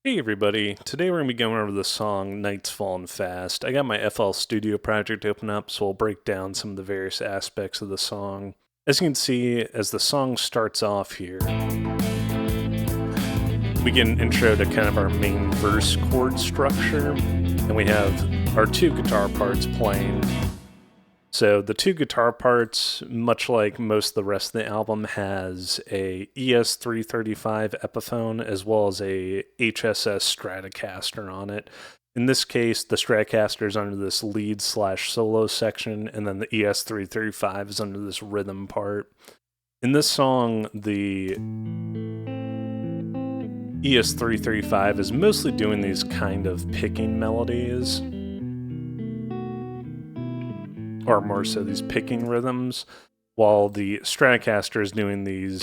Hey everybody, today we're going to be going over the song Night's Fallen Fast. I got my FL Studio project open up, so we'll break down some of the various aspects of the song. As you can see, as the song starts off here, we get an intro to kind of our main verse chord structure, and we have our two guitar parts playing. So the two guitar parts, much like most of the rest of the album, has a ES335 Epiphone as well as a HSS Stratocaster on it. In this case, the Stratocaster is under this lead/solo section, and then the ES335 is under this rhythm part. In this song, the ES335 is mostly doing these kind of picking melodies, or more so these picking rhythms, while the Stratocaster is doing these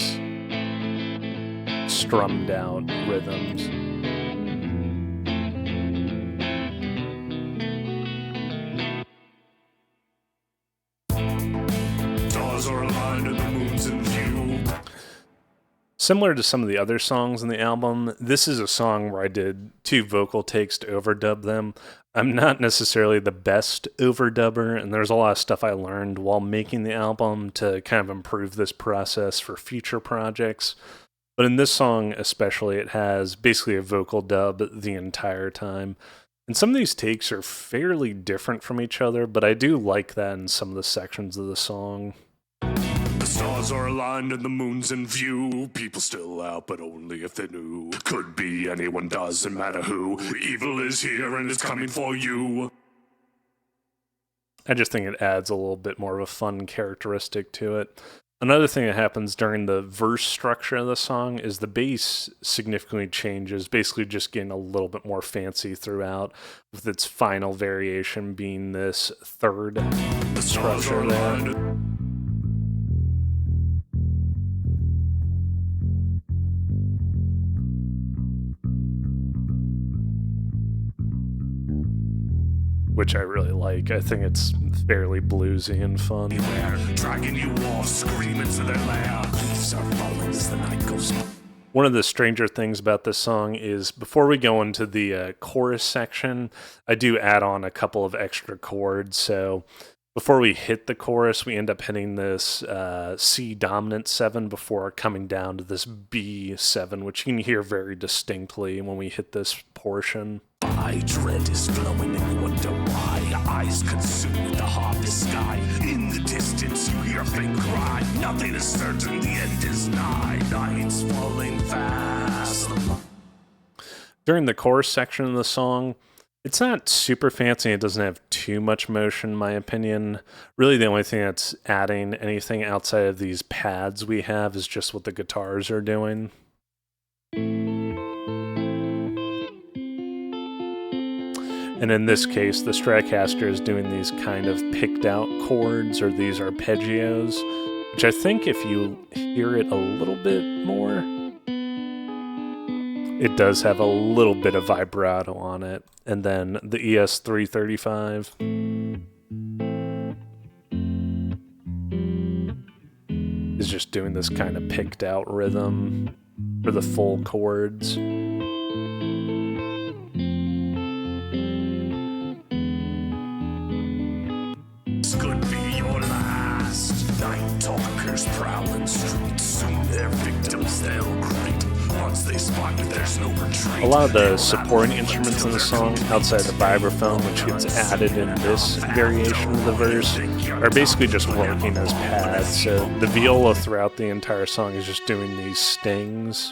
strummed out rhythms. Stars are aligned and the moon's in view. Similar to some of the other songs in the album, this is a song where I did two vocal takes to overdub them. I'm not necessarily the best overdubber, and there's a lot of stuff I learned while making the album to kind of improve this process for future projects. But in this song especially, it has basically a vocal dub the entire time. And some of these takes are fairly different from each other, but I do like that in some of the sections of the song. The stars are aligned and the moon's in view. People still out, but only if they knew. Could be anyone, doesn't matter who. Evil is here and it's coming for you. I just think it adds a little bit more of a fun characteristic to it. Another thing that happens during the verse structure of the song is the bass significantly changes, basically just getting a little bit more fancy throughout, with its final variation being this third structure there. Which I really like. I think it's fairly bluesy and fun. Dragging you off, screaming to their lair. Leaves are falling as the night goes on. One of the stranger things about this song is before we go into the chorus section, I do add on a couple of extra chords. So before we hit the chorus, we end up hitting this C dominant 7 before coming down to this B7, which you can hear very distinctly when we hit this portion. My dread is flowing and you wonder why. Eyes consumed with the harvest sky. In the distance you hear a faint cry. Nothing is certain, the end is nigh. Night's falling fast. During the chorus section of the song, it's not super fancy. It doesn't have too much motion, in my opinion. Really, the only thing that's adding anything outside of these pads we have is just what the guitars are doing. And in this case, the Stratocaster is doing these kind of picked out chords, or these arpeggios, which I think if you hear it a little bit more, it does have a little bit of vibrato on it. And then the ES335 is just doing this kind of picked out rhythm for the full chords. Could be your last. Night talkers prowling streets. Soon their victims they'll greet. Once they spot you, there's no retreat. A lot of the supporting instruments in the song, outside the vibraphone, which gets added in this variation of the verse, are basically just working as pads. So the viola throughout the entire song is just doing these stings,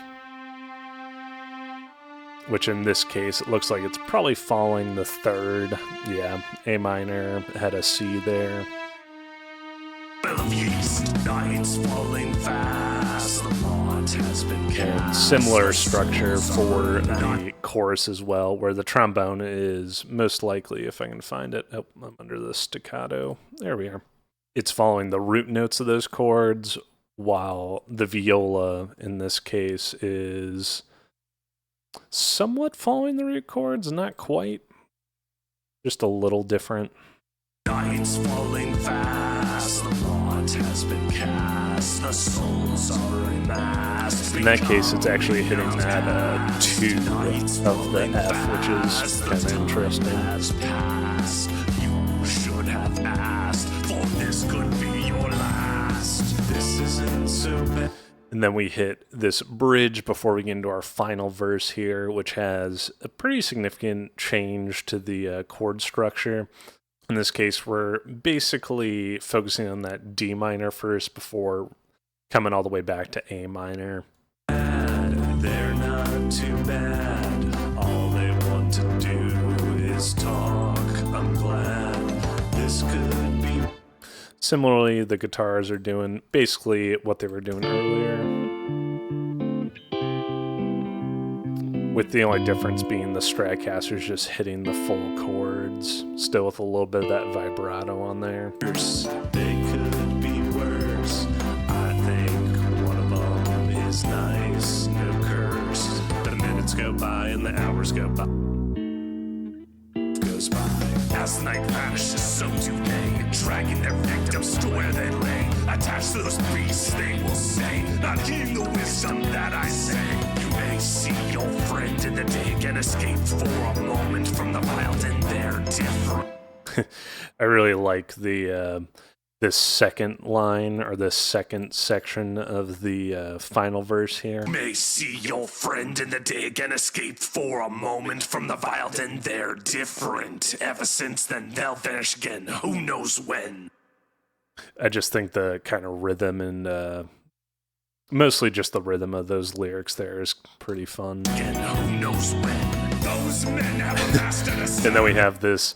which in this case, it looks like it's probably following the third. Yeah, A minor, had a C there. Night's falling fast. Has been and similar structure for the chorus as well, where the trombone is most likely, if I can find it. Oh, I'm under the staccato. There we are. It's following the root notes of those chords, while the viola in this case is somewhat following the root chords, not quite, just a little different. Night's falling fast, the lot has been cast. In that case, it's actually hitting that 2 of the F, which is kind of interesting. You should have asked, for this could be your last. This isn't so bad. And then we hit this bridge before we get into our final verse here, which has a pretty significant change to the chord structure. In this case, we're basically focusing on that D minor first before coming all the way back to A minor. They're not too bad. All they want to do is talk. I'm glad this could be. Similarly, the guitars are doing basically what they were doing earlier, with the only difference being the Stratocaster's just hitting the full chords, still with a little bit of that vibrato on there. They could be worse. I think one of them is nice, no curse. The minutes go by and the hours go by. Goes by. As the night vanishes, so do they, dragging their victims to where they lay. Attached to those beasts, they will say, not heeding the wisdom that I say. You may see your friend in the dig and escape for a moment from the wild, and they're different. I really like the this second line, or this second section of the final verse here. You may see your friend in the dig and escape for a moment from the wild, and they're different. Ever since then, they'll vanish again. Who knows when? I just think the kind of rhythm and mostly just the rhythm of those lyrics there is pretty fun. Again, who knows when? Those men have a master to. And then we have this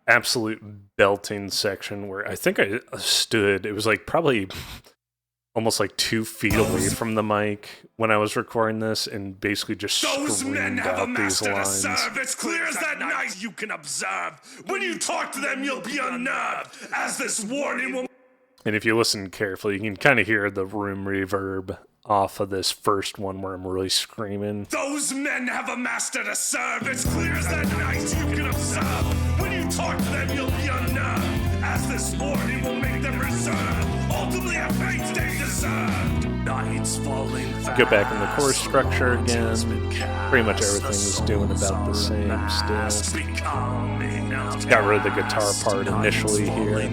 absolute belting section where I think I stood, it was like probably almost like 2 feet away from the mic when I was recording this, and basically just screamed out these lines. It's clear as that night you can observe. When you talk to them, you'll be unnerved, as this warning will. And if you listen carefully, you can kind of hear the room reverb off of this first one where I'm really screaming. Those men have a master to serve. It's clear as that night you can observe. When you talk to them, you'll be unnerved, as this warning will make them reserve. Ultimately, a fate they deserved. Nights falling fast. Go back in the chorus structure again. Pretty much everything's doing about the same still. Got rid of the guitar part initially here.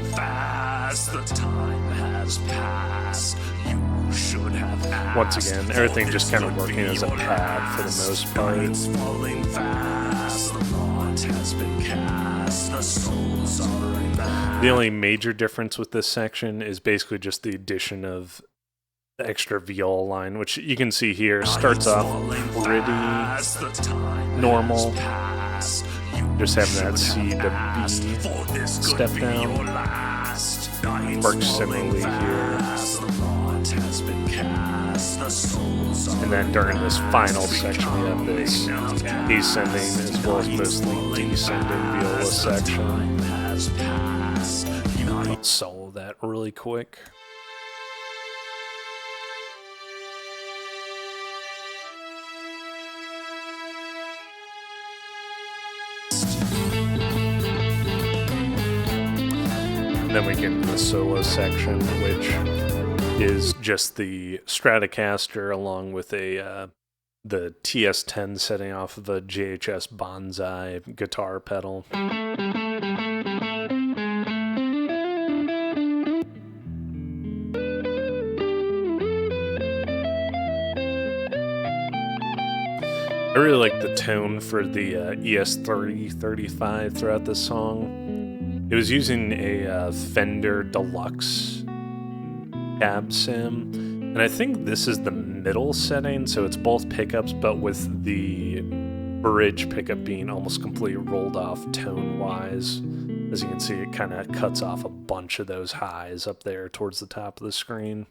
The time has passed. You should have asked. Once again, everything just kind of working as a pad for the most part. It's falling fast. The lot has been cast. The souls are in The only major difference with this section is basically just the addition of the extra viola line, which you can see here starts off pretty normal. Just having that C to B step down. Works similarly here. And then during this final section, we have this ascending as well as mostly descending viola section. I'll solo that really quick. And then we get into the solo section, which is just the Stratocaster along with the TS-10 setting off of a JHS Bonsai guitar pedal. I really like the tone for the ES3035 throughout this song. It was using a Fender Deluxe cab sim, and I think this is the middle setting, so it's both pickups, but with the bridge pickup being almost completely rolled off tone-wise. As you can see, it kind of cuts off a bunch of those highs up there towards the top of the screen.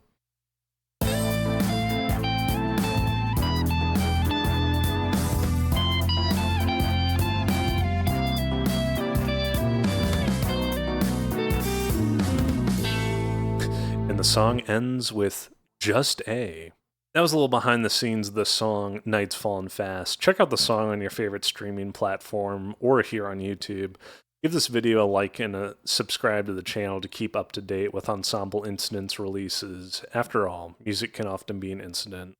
The song ends with just A. That was a little behind the scenes of the song Nights Falling Fast. Check out the song on your favorite streaming platform or here on YouTube. Give this video a like and subscribe to the channel to keep up to date with Ensemble Incidents releases. After all, music can often be an incident.